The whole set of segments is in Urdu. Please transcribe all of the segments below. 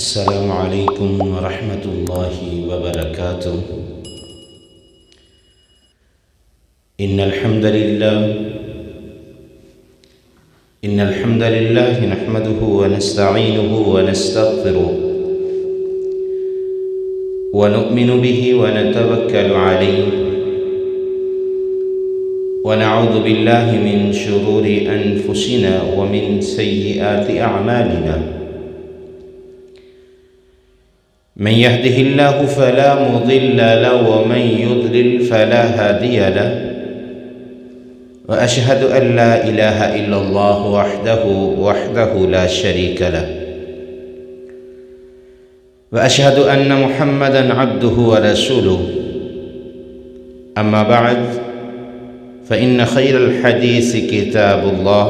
السلام عليكم ورحمة الله وبركاته. إن الحمد لله نحمده ونستعينه ونستغفره ونؤمن به ونتوكل عليه ونعوذ بالله من شرور أنفسنا ومن سيئات أعمالنا. من يهده الله فلا مضل له ومن يضلل فلا هادي له، وأشهد أن لا إله إلا الله وحده لا شريك له، وأشهد أن محمدًا عبده ورسوله. أما بعد، فإن خير الحديث كتاب الله،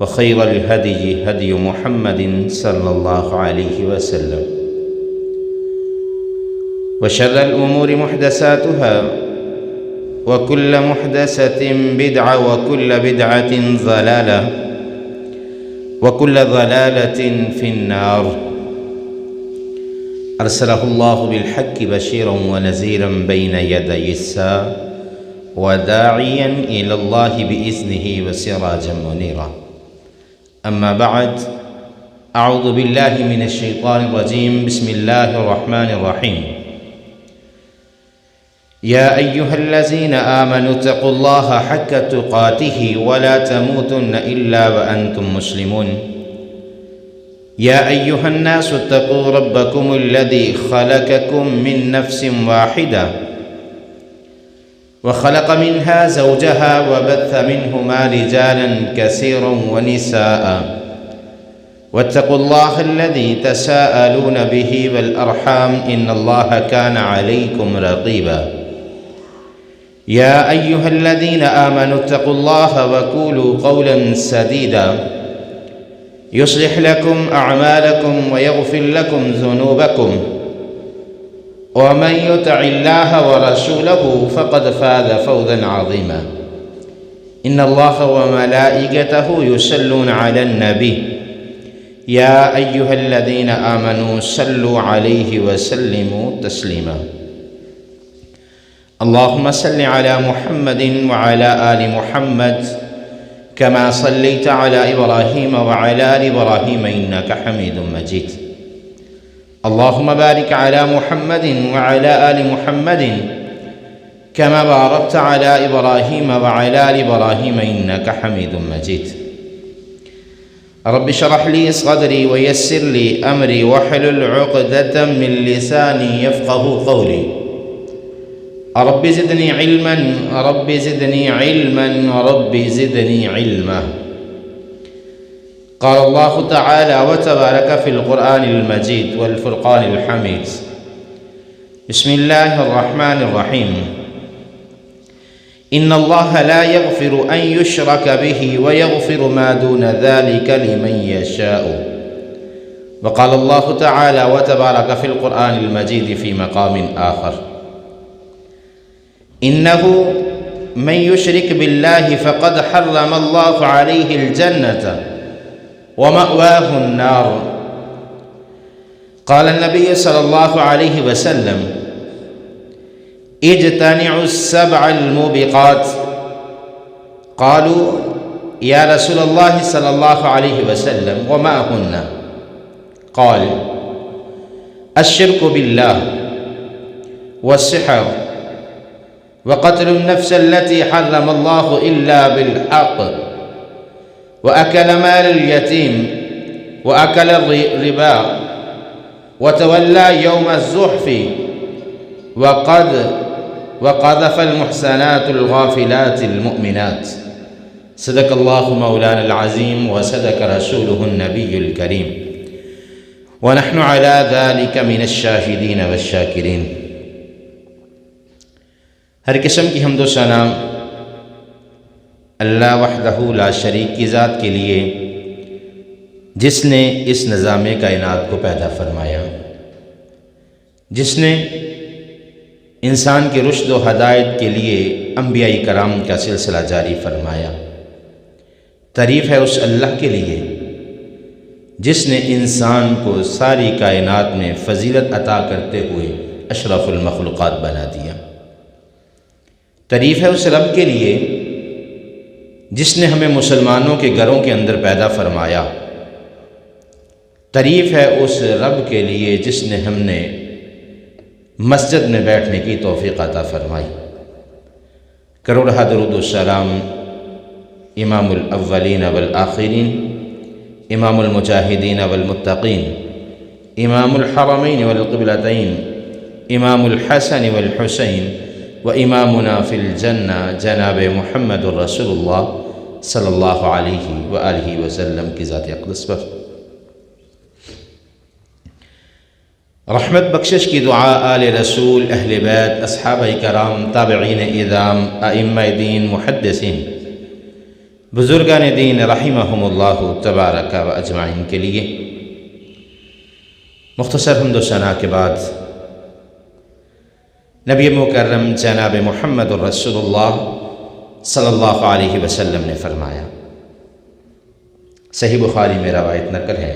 وخير الهدي هدي محمد صلى الله عليه وسلم، وشر الأمور محدثاتها، وكل محدثة بدعة، وكل بدعة ضلالة، وكل ضلالة في النار. أرسله الله بالحق بشيرا ونذيرا بين يدي الساعة، وداعيا إلى الله بإذنه وسراجا منيرا. أما بعد، أعوذ بالله من الشيطان الرجيم. بسم الله الرحمن الرحيم. يا أيها الذين آمنوا اتقوا الله حق تقاته ولا تموتن إلا وأنتم مسلمون. يا أيها الناس اتقوا ربكم الذي خلقكم من نفس واحدة، وخلق منها زوجها، وبث منهما رجالا كثيرا ونساء. واتقوا الله الذي تساءلون به والأرحام، إن الله كان عليكم رقيبا. يا أيها الذين آمنوا اتقوا الله وقولوا قولا سديدا يصلح لكم أعمالكم ويغفر لكم ذنوبكم، ومن يطع الله ورسوله فقد فاز فوزا عظيما. إن الله وملائكته يصلون على النبي، يا أيها الذين آمنوا صلوا عليه وسلموا تسليما. اللهم صل على محمد وعلى آل محمد كما صليت على إبراهيم وعلى آل إبراهيم إنك حميد مجيد. اللهم بارك على محمد وعلى آل محمد كما باركت على إبراهيم وعلى آل إبراهيم إنك حميد مجيد. رب اشرح لي صدري ويسر لي أمري واحلل عقدة من لساني يفقه قولي. رب زدني علما، رب زدني علما، رب زدني علما. قال الله تعالى وتبارك في القرآن المجيد والفرقان الحميد. بسم الله الرحمن الرحيم. إن الله لا يغفر أن يشرك به ويغفر ما دون ذلك لمن يشاء. وقال الله تعالى وتبارك في القرآن المجيد في مقام آخر. إنه من يشرك بالله فقد حرم الله عليه الجنة ومأواه النار. قال النبي صلى الله عليه وسلم: اجتنعوا السبع الموبقات. قالوا: يا رسول الله صلى الله عليه وسلم وما هن؟ قال: الشرك بالله، والسحر، وقتل النفس التي حرم الله إلا بالحق، وأكل مال اليتيم، وأكل الربا، وتولى يوم الزحف، وقذف المحسنات الغافلات المؤمنات. صدق الله مولانا العظيم وصدق رسوله النبي الكريم، ونحن على ذلك من الشاهدين والشاكرين. ہر قسم کی حمد و ثنا اللہ وحدہ لا شریک کی ذات کے لیے، جس نے اس نظام کائنات کو پیدا فرمایا، جس نے انسان کے رشد و ہدایت کے لیے انبیاء کرام کا سلسلہ جاری فرمایا۔ تعریف ہے اس اللہ کے لیے جس نے انسان کو ساری کائنات میں فضیلت عطا کرتے ہوئے اشرف المخلوقات بنا دیا۔ تعریف ہے اس رب کے لیے جس نے ہمیں مسلمانوں کے گھروں کے اندر پیدا فرمایا۔ تعریف ہے اس رب کے لیے جس نے ہم نے مسجد میں بیٹھنے کی توفیق عطا فرمائی۔ کروڑہ درود و سلام امام الاولین والآخرین، امام المجاہدین والمتقین، امام الحرمین والقبلتین، امام الحسن والحسین و امامنا فی الجنہ جناب محمد الرسول اللہ صلی اللہ علیہ وآلہ وسلم کی ذات اقدس پر رحمت بخشش کی دعا آل رسول، اہل بیت، اصحابہ کرام، تابعین اعظام، ائمہ دین، محدثین، بزرگان دین رحمہم اللہ تبارک و اجمعین کے لیے۔ مختصر حمد و ثنا کے بعد نبی مکرم جناب محمد الرسول اللہ صلی اللہ علیہ وسلم نے فرمایا، صحیح بخاری میں روایت نقل ہے،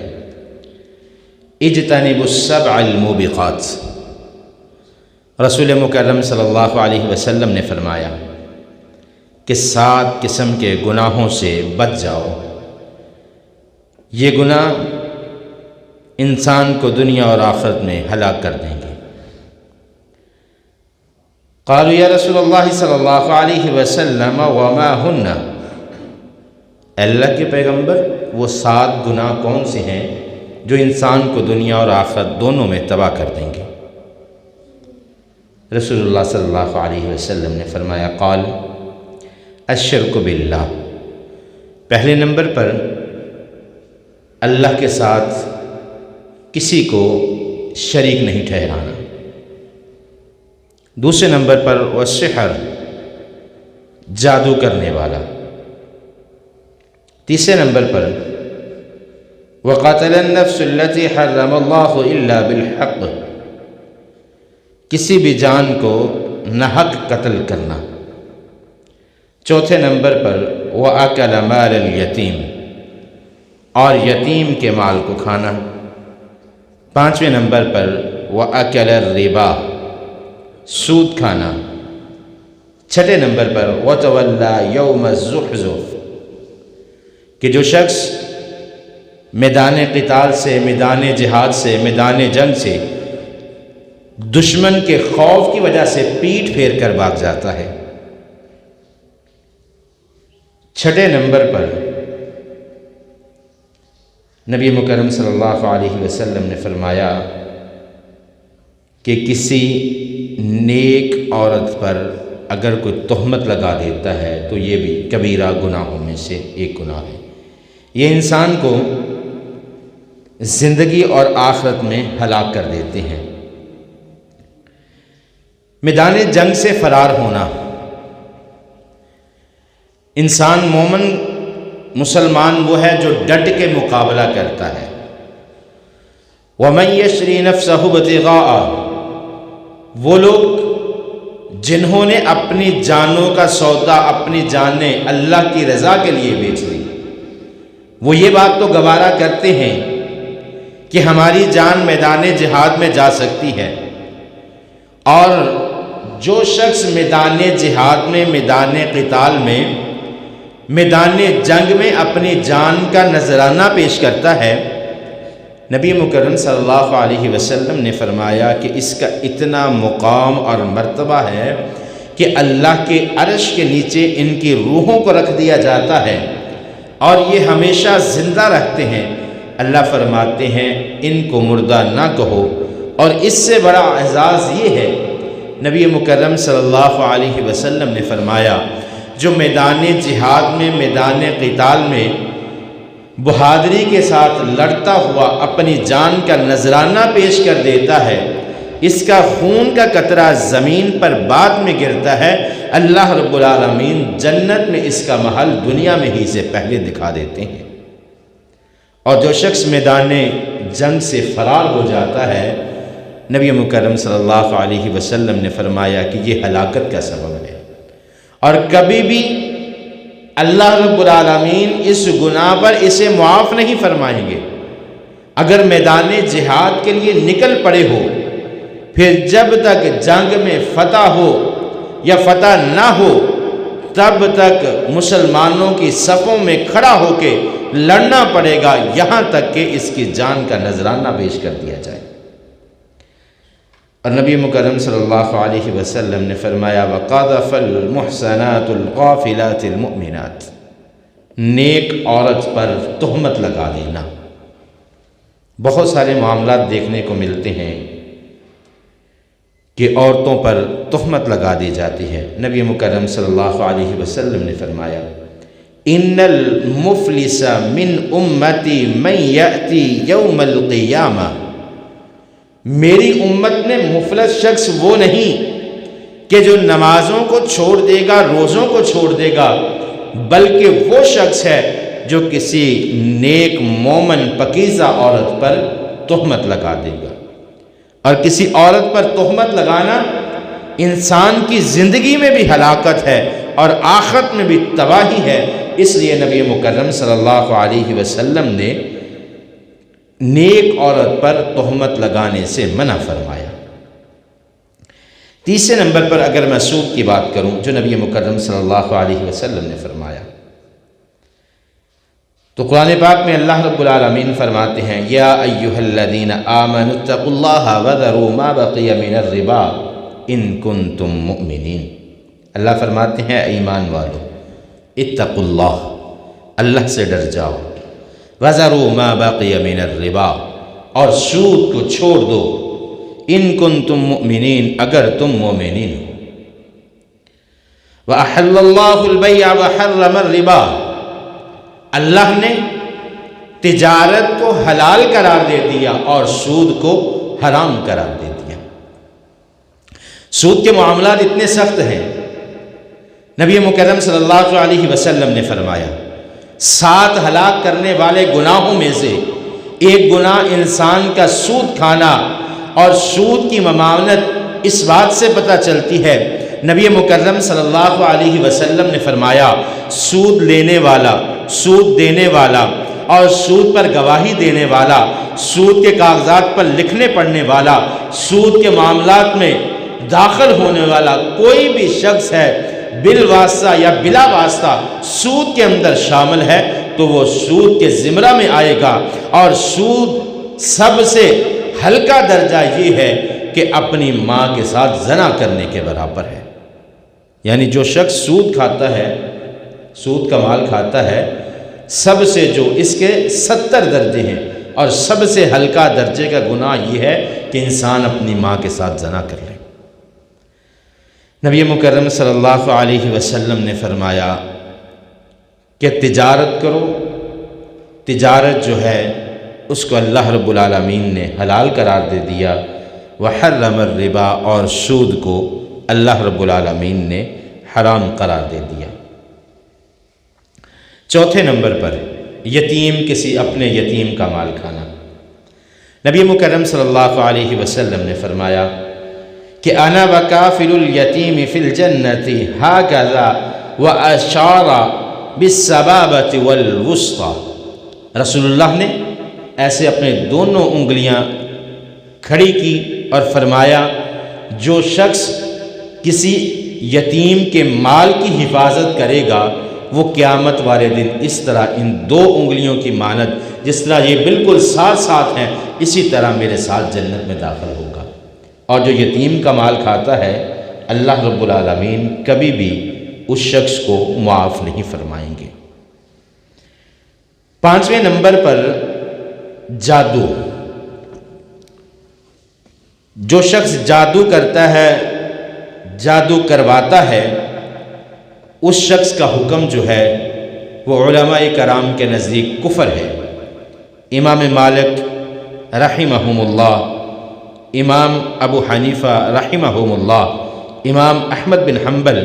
اجتنبوا السبع الموبقات۔ رسول مکرم صلی اللہ علیہ وسلم نے فرمایا کہ 7 قسم کے گناہوں سے بچ جاؤ، یہ گناہ انسان کو دنیا اور آخرت میں ہلاک کر دیں گے۔ قالوا یا رسول اللہ صلی اللہ علیہ وسلم وما ہن، اللہ کے پیغمبر وہ 7 گناہ کون سے ہیں جو انسان کو دنیا اور آخرت دونوں میں تباہ کر دیں گے؟ رسول اللہ صلی اللہ علیہ وسلم نے فرمایا، قال الشرک باللہ، پہلے نمبر پر اللہ کے ساتھ کسی کو شریک نہیں ٹھہرانا، دوسرے نمبر پر والسحر، جادو کرنے والا، تیسرے نمبر پر وقتل النفس التي حرم اللہ الا بالحق، کسی بھی جان کو ناحق قتل کرنا، چوتھے نمبر پر وَأَكَلَ مَالَ الْيَتِيمِ، اور یتیم کے مال کو کھانا، پانچویں نمبر پر وَأَكَلَ الرِّبَا، سود کھانا، چھٹے نمبر پر وَتَوَلَّى يَوْمَ الزُّحْزُحْ، کہ جو شخص میدان قتال سے، میدان جہاد سے، میدان جنگ سے دشمن کے خوف کی وجہ سے پیٹھ پھیر کر بھاگ جاتا ہے۔ چھٹے نمبر پر نبی مکرم صلی اللہ علیہ وسلم نے فرمایا کہ کسی نیک عورت پر اگر کوئی تہمت لگا دیتا ہے تو یہ بھی کبیرہ گناہوں میں سے ایک گناہ ہے، یہ انسان کو زندگی اور آخرت میں ہلاک کر دیتے ہیں۔ میدان جنگ سے فرار ہونا، انسان مومن مسلمان وہ ہے جو ڈٹ کے مقابلہ کرتا ہے۔ وَمَن يَشْرِ نَفْسَهُ ابْتِغَاءَ، وہ لوگ جنہوں نے اپنی جانوں کا سودا، اپنی جانیں اللہ کی رضا کے لیے بیچ دی، وہ یہ بات تو گوارا کرتے ہیں کہ ہماری جان میدان جہاد میں جا سکتی ہے، اور جو شخص میدان جہاد میں، میدان قتال میں، میدان جنگ میں اپنی جان کا نذرانہ پیش کرتا ہے، نبی مکرم صلی اللہ علیہ وسلم نے فرمایا کہ اس کا اتنا مقام اور مرتبہ ہے کہ اللہ کے عرش کے نیچے ان کی روحوں کو رکھ دیا جاتا ہے اور یہ ہمیشہ زندہ رہتے ہیں۔ اللہ فرماتے ہیں ان کو مردہ نہ کہو، اور اس سے بڑا اعزاز یہ ہے، نبی مکرم صلی اللہ علیہ وسلم نے فرمایا جو میدان جہاد میں، میدان قتال میں بہادری کے ساتھ لڑتا ہوا اپنی جان کا نذرانہ پیش کر دیتا ہے، اس کا خون کا قطرہ زمین پر بعد میں گرتا ہے، اللہ رب العالمین جنت میں اس کا محل دنیا میں ہی سے پہلے دکھا دیتے ہیں۔ اور جو شخص میدان جنگ سے فرار ہو جاتا ہے، نبی مکرم صلی اللہ علیہ وسلم نے فرمایا کہ یہ ہلاکت کا سبب ہے، اور کبھی بھی اللہ رب العالمین اس گناہ پر اسے معاف نہیں فرمائیں گے۔ اگر میدان جہاد کے لیے نکل پڑے ہو، پھر جب تک جنگ میں فتح ہو یا فتح نہ ہو تب تک مسلمانوں کی صفوں میں کھڑا ہو کے لڑنا پڑے گا، یہاں تک کہ اس کی جان کا نذرانہ پیش کر دیا جائے۔ اور نبی مکرم صلی اللہ علیہ وسلم نے فرمایا وَقَذَفَ الْمُحْسَنَاتُ الْغَافِلَاتِ الْمُؤْمِنَاتِ، نیک عورت پر تہمت لگا دینا۔ بہت سارے معاملات دیکھنے کو ملتے ہیں کہ عورتوں پر تہمت لگا دی جاتی ہے۔ نبی مکرم صلی اللہ علیہ وسلم نے فرمایا ان المفلس من امتی من یأتی یوم القیامہ، میری امت میں مفلس شخص وہ نہیں کہ جو نمازوں کو چھوڑ دے گا، روزوں کو چھوڑ دے گا، بلکہ وہ شخص ہے جو کسی نیک مومن پاکیزہ عورت پر تہمت لگا دے گا۔ اور کسی عورت پر تہمت لگانا انسان کی زندگی میں بھی ہلاکت ہے اور آخرت میں بھی تباہی ہے، اس لیے نبی مکرم صلی اللہ علیہ وسلم نے نیک عورت پر تہمت لگانے سے منع فرمایا۔ تیسرے نمبر پر اگر میں سود کی بات کروں جو نبی مکرم صلی اللہ علیہ وسلم نے فرمایا، تو قرآن پاک میں اللہ رب العالمین فرماتے ہیں یا ایھا الذین آمنوا اتقوا اللہ وذروا ما بقی من الربا ان کنتم مؤمنین۔ اللہ فرماتے ہیں ایمان والو، اتقوا اللہ، اللہ سے ڈر جاؤ، وذروا ما بقی من الربا، اور سود کو چھوڑ دو، ان کنتم مؤمنین، اگر تم مومنین ہو۔ وأحل اللہ البیع وحرم الربا، اللہ نے تجارت کو حلال قرار دے دیا اور سود کو حرام قرار دے دیا۔ سود کے معاملات اتنے سخت ہیں، نبی مکرم صلی اللہ علیہ وسلم نے فرمایا 7 ہلاک کرنے والے گناہوں میں سے ایک گناہ انسان کا سود کھانا، اور سود کی ممانعت اس بات سے پتہ چلتی ہے، نبی مکرم صلی اللہ علیہ وسلم نے فرمایا سود لینے والا، سود دینے والا اور سود پر گواہی دینے والا، سود کے کاغذات پر لکھنے پڑھنے والا، سود کے معاملات میں داخل ہونے والا کوئی بھی شخص ہے بالواسطہ یا بلا واسطہ سود کے اندر شامل ہے تو وہ سود کے زمرہ میں آئے گا۔ اور سود سب سے ہلکا درجہ یہ ہے کہ اپنی ماں کے ساتھ زنا کرنے کے برابر ہے۔ یعنی جو شخص سود کھاتا ہے، سود کا مال کھاتا ہے، سب سے جو اس کے 70 درجے ہیں، اور سب سے ہلکا درجے کا گناہ یہ ہے کہ انسان اپنی ماں کے ساتھ زنا کر لے۔ نبی مکرم صلی اللہ علیہ وسلم نے فرمایا کہ تجارت کرو، تجارت جو ہے اس کو اللہ رب العالمین نے حلال قرار دے دیا، وحرم الربا، اور سود کو اللہ رب العالمین نے حرام قرار دے دیا۔ چوتھے نمبر پر یتیم، کسی اپنے یتیم کا مال کھانا۔ نبی مکرم صلی اللہ علیہ وسلم نے فرمایا کہ انا وکافل الیتیم فی الجنۃ ھکذا واشار بالسبابۃ والوسطی، رسول اللہ نے ایسے اپنے دونوں انگلیاں کھڑی کی اور فرمایا جو شخص کسی یتیم کے مال کی حفاظت کرے گا وہ قیامت والے دن اس طرح ان 2 انگلیوں کی مانند، جس طرح یہ بالکل ساتھ ساتھ ہیں، اسی طرح میرے ساتھ جنت میں داخل ہوگا۔ اور جو یتیم کا مال کھاتا ہے اللہ رب العالمین کبھی بھی اس شخص کو معاف نہیں فرمائیں گے۔ 5ویں نمبر پر جادو، جو شخص جادو کرتا ہے، جادو کرواتا ہے، اس شخص کا حکم جو ہے وہ علماء کرام کے نزدیک کفر ہے۔ امام مالک رحمہم اللہ، امام ابو حنیفہ رحمہم اللہ، امام احمد بن حنبل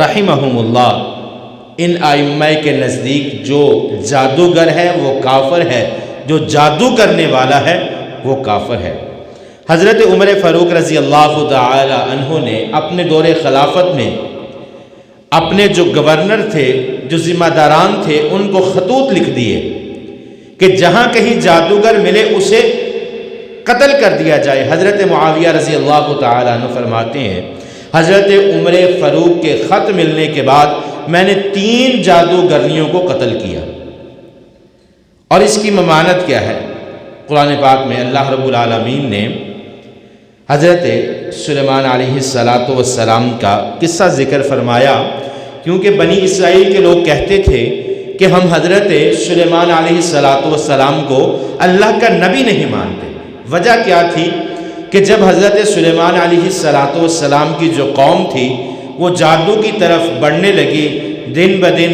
رحمہم اللہ، ان ائمہ کے نزدیک جو جادوگر ہے وہ کافر ہے، جو جادو کرنے والا ہے وہ کافر ہے۔ حضرت عمر فاروق رضی اللہ تعالی عنہ نے اپنے دور خلافت میں اپنے جو گورنر تھے، جو ذمہ داران تھے، ان کو خطوط لکھ دیے کہ جہاں کہیں جادوگر ملے اسے قتل کر دیا جائے۔ حضرت معاویہ رضی اللہ تعالیٰ عنہ فرماتے ہیں حضرت عمر فاروق کے خط ملنے کے بعد میں نے 3 جادوگرنیوں کو قتل کیا۔ اور اس کی ممانت کیا ہے؟ قرآن پاک میں اللہ رب العالمین نے حضرت سلیمان علیہ السلام کا قصہ ذکر فرمایا، کیونکہ بنی اسرائیل کے لوگ کہتے تھے کہ ہم حضرت سلیمان علیہ السلام کو اللہ کا نبی نہیں مانتے۔ وجہ کیا تھی کہ جب حضرت سلیمان علیہ السلام کی جو قوم تھی وہ جادو کی طرف بڑھنے لگی، دن بدن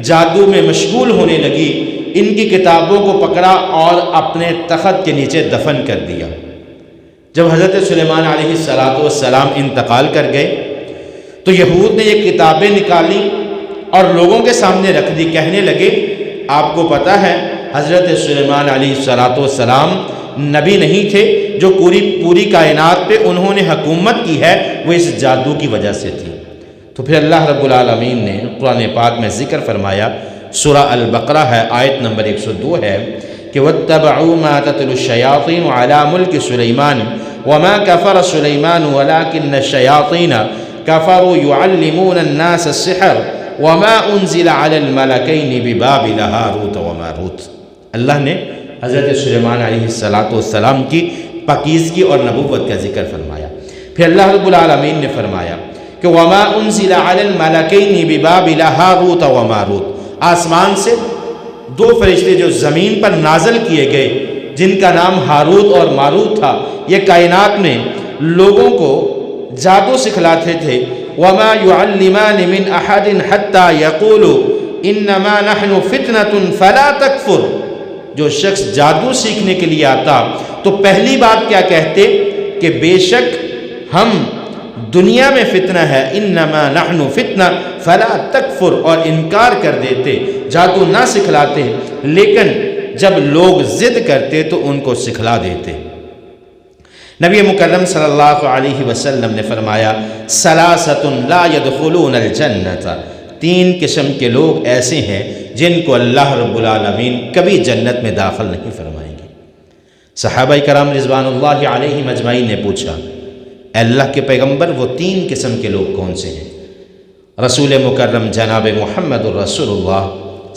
جادو میں مشغول ہونے لگی، ان کی کتابوں کو پکڑا اور اپنے تخت کے نیچے دفن کر دیا۔ جب حضرت سلیمان علیہ السلام انتقال کر گئے تو یہود نے یہ کتابیں نکالی اور لوگوں کے سامنے رکھ دی، کہنے لگے آپ کو پتہ ہے حضرت سلیمان علیہ السلام نبی نہیں تھے، جو پوری کائنات پہ انہوں نے حکومت کی ہے وہ اس جادو کی وجہ سے تھی۔ تو پھر اللہ رب العالمین نے قرآن پاک میں ذکر فرمایا، سورہ البقرہ ہے، آیت نمبر 102 ہے کہ وَاتَّبَعُوا مَا تَتْلُو الشَّيَاطِينُ عَلَى مُلْكِ سُلَيْمَانَ وَمَا كَفَرَ سُلَيْمَانُ وَلَكِنَّ الشَّيَاطِينَ كَفَرُوا يُعَلِّمُونَ النَّاسَ السِّحْرَ وَمَا أُنزِلَ عَلَى الْمَلَكَيْنِ بِبَابِلَ هَاروتَ وَمَاروتَ۔ اللہ نے حضرت سلیمان علیہ السلام کی پاکیزگی اور نبوت کا ذکر فرمایا۔ پھر اللہ رب العالمین نے فرمایا کہ وَمَا أُنزِلَ عَلَى الْمَلَكَيْنِ بِبَابِلَ هَاروتَ وَمَاروتَ، آسمان سے 2 فرشتے جو زمین پر نازل کیے گئے جن کا نام ہاروت اور ماروت تھا، یہ کائنات میں لوگوں کو جادو سکھلاتے تھے۔ وَمَا يُعَلِّمَانِ مِنْ أَحَدٍ حَتَّى يَقُولُوا إِنَّمَا نَحْنُ فِتْنَةٌ فَلَا تَكْفُرْ۔ جو شخص جادو سیکھنے کے لیے آتا تو پہلی بات کیا کہتے کہ بے شک ہم دنیا میں فتنہ ہے، انما نحن فتنہ فلا تکفر، اور انکار کر دیتے، جادو نہ سکھلاتے، لیکن جب لوگ ضد کرتے تو ان کو سکھلا دیتے۔ نبی مکرم صلی اللہ علیہ وسلم نے فرمایا ثلاثۃ لا يدخلون الجنۃ، 3 قسم کے لوگ ایسے ہیں جن کو اللہ رب العالمین کبھی جنت میں داخل نہیں فرمائیں گے۔ صحابہ کرام رضوان اللہ علیہم اجمعین نے پوچھا اے اللہ کے پیغمبر وہ 3 قسم کے لوگ کون سے ہیں؟ رسول مکرم جناب محمد الرسول اللہ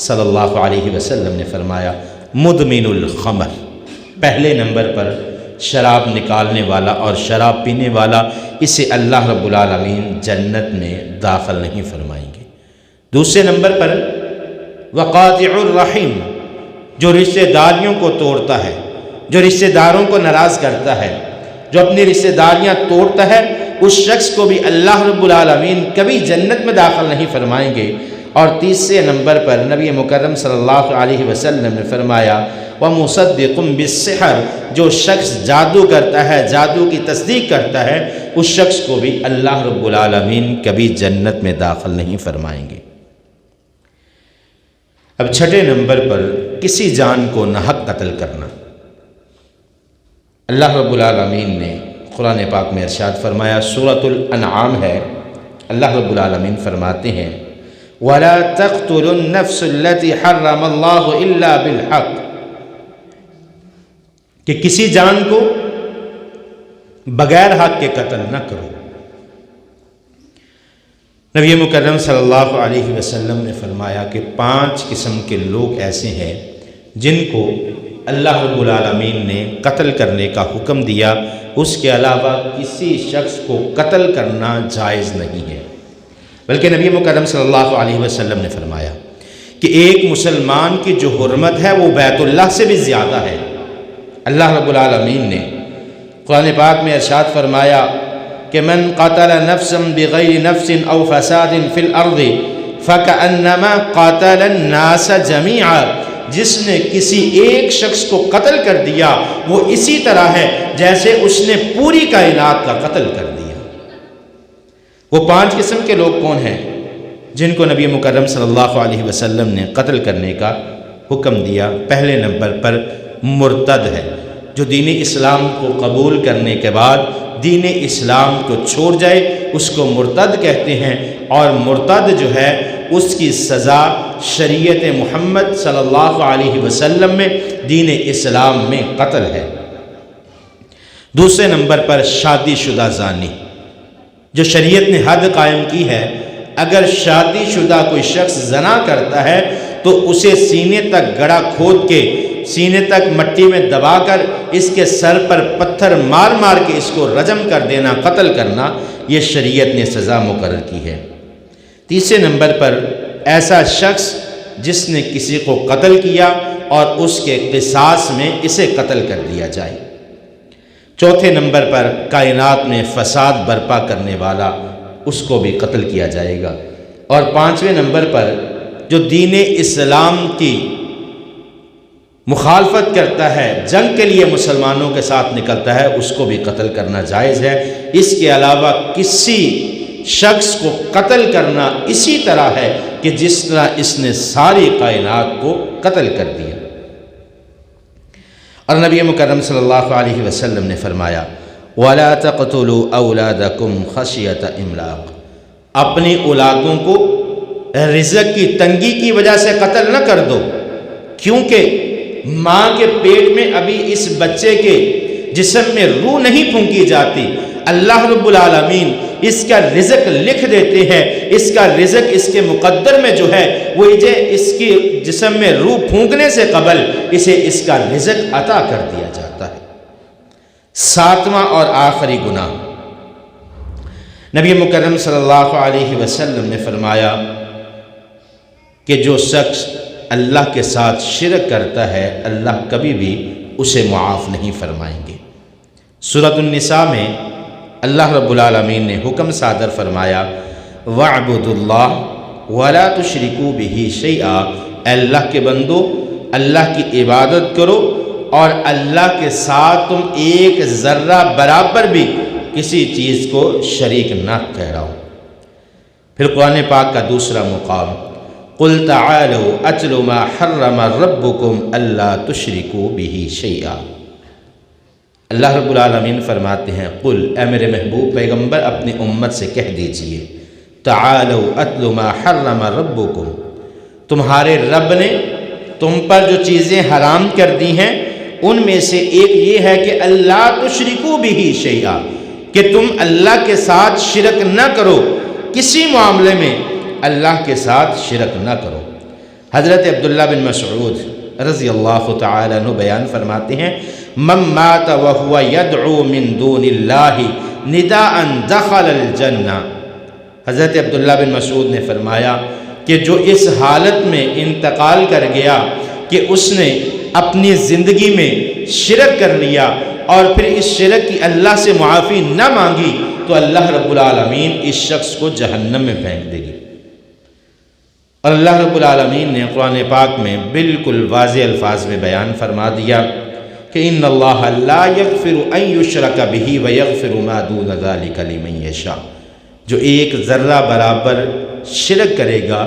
صلی اللہ علیہ وسلم نے فرمایا مدمن الخمر، پہلے نمبر پر شراب نکالنے والا اور شراب پینے والا، اسے اللہ رب العالمین جنت میں داخل نہیں فرمائیں گے۔ دوسرے نمبر پر وقاطع الرحیم، جو رشتہ داریوں کو توڑتا ہے، جو رشتہ داروں کو ناراض کرتا ہے، جو اپنی رشتہ داریاں توڑتا ہے، اس شخص کو بھی اللہ رب العالمین کبھی جنت میں داخل نہیں فرمائیں گے۔ اور تیسرے نمبر پر نبی مکرم صلی اللہ علیہ وسلم نے فرمایا وَمُصَدِّقٌ بِالسِّحْرِ، جو شخص جادو کرتا ہے، جادو کی تصدیق کرتا ہے، اس شخص کو بھی اللہ رب العالمین کبھی جنت میں داخل نہیں فرمائیں گے۔ اب چھٹے نمبر پر کسی جان کو ناحق قتل کرنا۔ اللہ رب العالمین نے قرآن پاک میں ارشاد فرمایا، سورۃ الانعام ہے، اللہ رب العالمین فرماتے ہیں وَلَا تَقْتُلُوا النَّفْسَ الَّتِي حَرَّمَ اللَّهُ إِلَّا بِالْحَقِّ، کہ کسی جان کو بغیر حق کے قتل نہ کرو۔ نبی مکرم صلی اللہ علیہ وسلم نے فرمایا کہ 5 قسم کے لوگ ایسے ہیں جن کو اللہ رب العالمین نے قتل کرنے کا حکم دیا، اس کے علاوہ کسی شخص کو قتل کرنا جائز نہیں ہے۔ بلکہ نبی مکرم صلی اللہ علیہ وسلم نے فرمایا کہ ایک مسلمان کی جو حرمت ہے وہ بیت اللہ سے بھی زیادہ ہے۔ اللہ رب العالمین نے قرآن پاک میں ارشاد فرمایا کہ من قتل نفسا بغیر نفس او فساد فی الارض فکأنما قتل الناس جمیعا، جس نے کسی ایک شخص کو قتل کر دیا وہ اسی طرح ہے جیسے اس نے پوری کائنات کا قتل کر دیا۔ وہ 5 قسم کے لوگ کون ہیں جن کو نبی مکرم صلی اللہ علیہ وسلم نے قتل کرنے کا حکم دیا؟ پہلے نمبر پر مرتد ہے، جو دین اسلام کو قبول کرنے کے بعد دین اسلام کو چھوڑ جائے اس کو مرتد کہتے ہیں، اور مرتد جو ہے اس کی سزا شریعت محمد صلی اللہ علیہ وسلم میں، دین اسلام میں قتل ہے۔ دوسرے نمبر پر شادی شدہ زانی، جو شریعت نے حد قائم کی ہے، اگر شادی شدہ کوئی شخص زنا کرتا ہے تو اسے سینے تک گڑھا کھود کے، سینے تک مٹی میں دبا کر، اس کے سر پر پتھر مار مار کے اس کو رجم کر دینا، قتل کرنا، یہ شریعت نے سزا مقرر کی ہے۔ تیسرے نمبر پر ایسا شخص جس نے کسی کو قتل کیا اور اس کے قصاص میں اسے قتل کر دیا جائے۔ چوتھے نمبر پر کائنات میں فساد برپا کرنے والا، اس کو بھی قتل کیا جائے گا۔ اور پانچویں نمبر پر جو دین اسلام کی مخالفت کرتا ہے، جنگ کے لیے مسلمانوں کے ساتھ نکلتا ہے، اس کو بھی قتل کرنا جائز ہے۔ اس کے علاوہ کسی شخص کو قتل کرنا اسی طرح ہے کہ جس طرح اس نے ساری کائنات کو قتل کر دیا۔ اور نبی مکرم صلی اللہ علیہ وسلم نے فرمایا وَلَا تَقْتُلُوا أَوْلَادَكُمْ خَشْيَةَ إِمْلَاقٍ، اپنی اولادوں کو رزق کی تنگی کی وجہ سے قتل نہ کر دو، کیونکہ ماں کے پیٹ میں ابھی اس بچے کے جسم میں روح نہیں پھونکی جاتی، اللہ رب العالمین اس کا رزق لکھ دیتے ہیں، اس کا رزق اس کے مقدر میں جو ہے وہ اس کی جسم میں روح پھونکنے سے قبل اسے اس کا رزق عطا کر دیا جاتا ہے۔ ساتواں اور آخری گناہ، نبی مکرم صلی اللہ علیہ وسلم نے فرمایا کہ جو شخص اللہ کے ساتھ شرک کرتا ہے، اللہ کبھی بھی اسے معاف نہیں فرمائیں گے۔ سورۃ النساء میں اللہ رب العالمین نے حکم صادر فرمایا وَاعْبُدُوا اللَّهَ وَلَا تُشْرِكُوا بِهِ شَيْئًا، اے اللہ کے بندو اللہ کی عبادت کرو اور اللہ کے ساتھ تم ایک ذرہ برابر بھی کسی چیز کو شریک نہ ٹھہراؤ۔ پھر قرآن پاک کا دوسرا مقام قُلْ تَعَالَوْا أَتْلُ مَا حَرَّمَ رَبُّكُمْ أَلَّا تُشْرِكُوا بِهِ شَيْئًا۔ اللہ رب العالمین فرماتے ہیں قل، اے میرے محبوب پیغمبر اپنی امت سے کہہ دیجئے تعالوا اتل ما حرم ربکم، تمہارے رب نے تم پر جو چیزیں حرام کر دی ہیں ان میں سے ایک یہ ہے کہ اللہ تشرکوا بہ شیئا، کہ تم اللہ کے ساتھ شرک نہ کرو، کسی معاملے میں اللہ کے ساتھ شرک نہ کرو۔ حضرت عبداللہ بن مسعود رضی اللہ تعالیٰ عنہ بیان فرماتے ہیں من مات وهو يدعو من دون اللہ نداء دخل الجنہ۔ حضرت عبداللہ بن مسعود نے فرمایا کہ جو اس حالت میں انتقال کر گیا کہ اس نے اپنی زندگی میں شرک کر لیا اور پھر اس شرک کی اللہ سے معافی نہ مانگی تو اللہ رب العالمین اس شخص کو جہنم میں پھینک دے گی۔ اور اللہ رب العالمین نے قرآن پاک میں بالکل واضح الفاظ میں بیان فرما دیا کہ ان اللہ لا یغفر ان یشرک بہ ویغفر ما دون ذلک لمن یشاء، جو ایک ذرہ برابر شرک کرے گا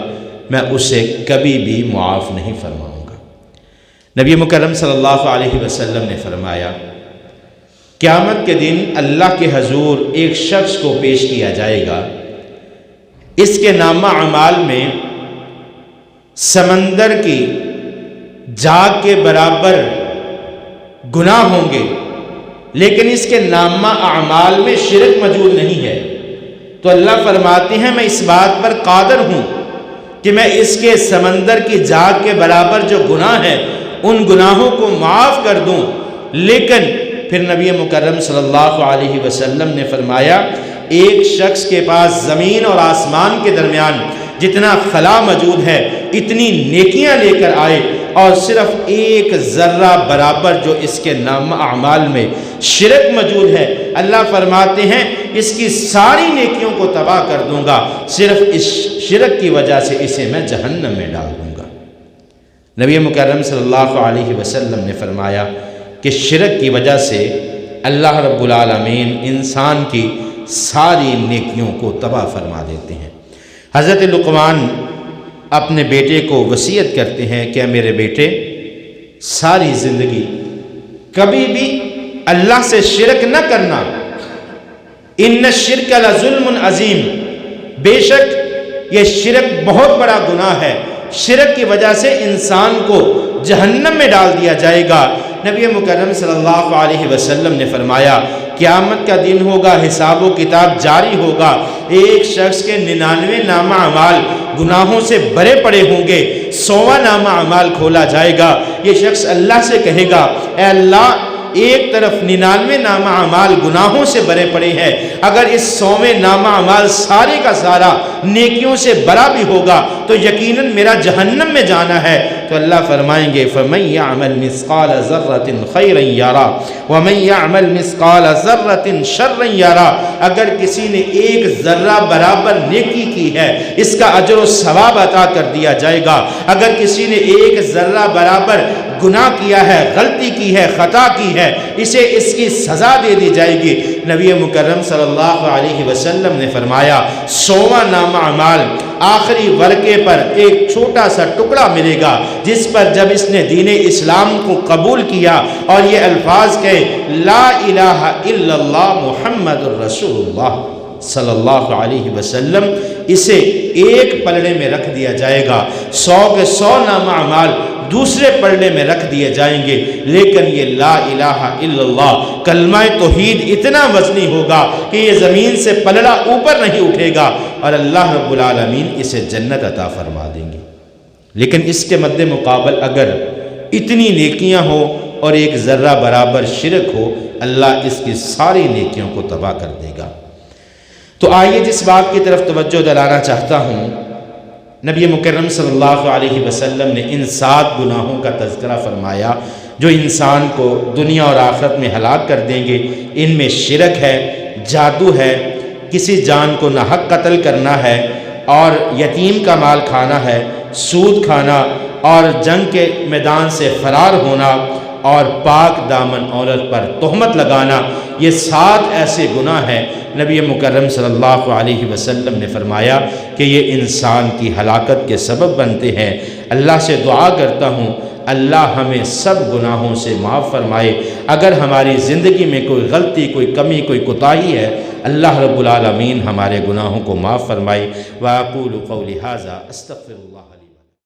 میں اسے کبھی بھی معاف نہیں فرماؤں گا۔ نبی مکرم صلی اللہ علیہ وسلم نے فرمایا قیامت کے دن اللہ کے حضور ایک شخص کو پیش کیا جائے گا، اس کے نامہ اعمال میں سمندر کی جاگ کے برابر گناہ ہوں گے، لیکن اس کے نامہ اعمال میں شرک موجود نہیں ہے۔ تو اللہ فرماتے ہیں میں اس بات پر قادر ہوں کہ میں اس کے سمندر کی جاگ کے برابر جو گناہ ہے ان گناہوں کو معاف کر دوں، لیکن پھر نبی مکرم صلی اللہ علیہ وسلم نے فرمایا ایک شخص کے پاس زمین اور آسمان کے درمیان جتنا خلا موجود ہے اتنی نیکیاں لے کر آئے اور صرف ایک ذرہ برابر جو اس کے نامہ اعمال میں شرک موجود ہے، اللہ فرماتے ہیں اس کی ساری نیکیوں کو تباہ کر دوں گا، صرف اس شرک کی وجہ سے اسے میں جہنم میں ڈال دوں گا۔ نبی مکرم صلی اللہ علیہ وسلم نے فرمایا کہ شرک کی وجہ سے اللہ رب العالمین انسان کی ساری نیکیوں کو تباہ فرما دیتے ہیں۔ حضرت لقمان اپنے بیٹے کو وصیت کرتے ہیں کہ میرے بیٹے ساری زندگی کبھی بھی اللہ سے شرک نہ کرنا، ان الشرک لظلم عظیم، بے شک یہ شرک بہت بڑا گناہ ہے، شرک کی وجہ سے انسان کو جہنم میں ڈال دیا جائے گا۔ نبی مکرم صلی اللہ علیہ وسلم نے فرمایا قیامت کا دن ہوگا، حساب و کتاب جاری ہوگا، ایک شخص کے 99 نامہ اعمال گناہوں سے بھرے پڑے ہوں گے، 100واں نامہ اعمال کھولا جائے گا۔ یہ شخص اللہ سے کہے گا اے اللہ، ایک طرف 99 نامہ اعمال گناہوں سے بھرے پڑے ہیں، اگر اس 100ویں نامہ اعمال سارے کا سارا نیکیوں سے بھرا بھی ہوگا تو یقیناً میرا جہنم میں جانا ہے۔ تو اللہ فرمائیں گے فَمَن يَعْمَلْ مِثْقَالَ ذَرَّةٍ خَيْرًا يَرَهُ وَمَن يَعْمَلْ مِثْقَالَ ذَرَّةٍ شَرًّا يَرَهُ۔ اگر کسی نے ایک ذرہ برابر نیکی کی ہے، اس کا اجر و ثواب عطا کر دیا جائے گا۔ اگر کسی نے ایک ذرہ برابر گناہ کیا ہے، غلطی کی ہے، خطا کی ہے، اسے اس کی سزا دے دی جائے گی۔ نبی مکرم صلی اللہ علیہ وسلم نے فرمایا 100واں نامہ اعمال آخری ورقے پر ایک چھوٹا سا ٹکڑا ملے گا، جس پر جب اس نے دین اسلام کو قبول کیا اور یہ الفاظ کہے لا الہ الا اللہ محمد الرسول اللہ صلی اللہ علیہ وسلم، اسے ایک پلڑے میں رکھ دیا جائے گا، 100 کے 100 نامہ اعمال دوسرے پلڑے میں رکھ دیے جائیں گے، لیکن یہ لا الہ الا اللہ کلمہ توحید اتنا وزنی ہوگا کہ یہ زمین سے پلڑا اوپر نہیں اٹھے گا اور اللہ رب العالمین اسے جنت عطا فرما دیں گے۔ لیکن اس کے مد مقابل اگر اتنی نیکیاں ہو اور ایک ذرہ برابر شرک ہو، اللہ اس کی ساری نیکیوں کو تباہ کر دے گا۔ تو آئیے جس بات کی طرف توجہ دلانا چاہتا ہوں، نبی مکرم صلی اللہ علیہ وسلم نے ان 7 گناہوں کا تذکرہ فرمایا جو انسان کو دنیا اور آخرت میں ہلاک کر دیں گے۔ ان میں شرک ہے، جادو ہے، کسی جان کو ناحق قتل کرنا ہے، اور یتیم کا مال کھانا ہے، سود کھانا، اور جنگ کے میدان سے فرار ہونا، اور پاک دامن عورت پر تہمت لگانا۔ یہ 7 ایسے گناہ ہیں نبی مکرم صلی اللہ علیہ وسلم نے فرمایا کہ یہ انسان کی ہلاکت کے سبب بنتے ہیں۔ اللہ سے دعا کرتا ہوں اللہ ہمیں سب گناہوں سے معاف فرمائے۔ اگر ہماری زندگی میں کوئی غلطی، کوئی کمی، کوئی کوتاہی ہے، اللہ رب العالمین ہمارے گناہوں کو معاف فرمائے۔ وَأَقُولُ قَوْلِي هَذَا أَسْتَغْفِرُ اللَّهَ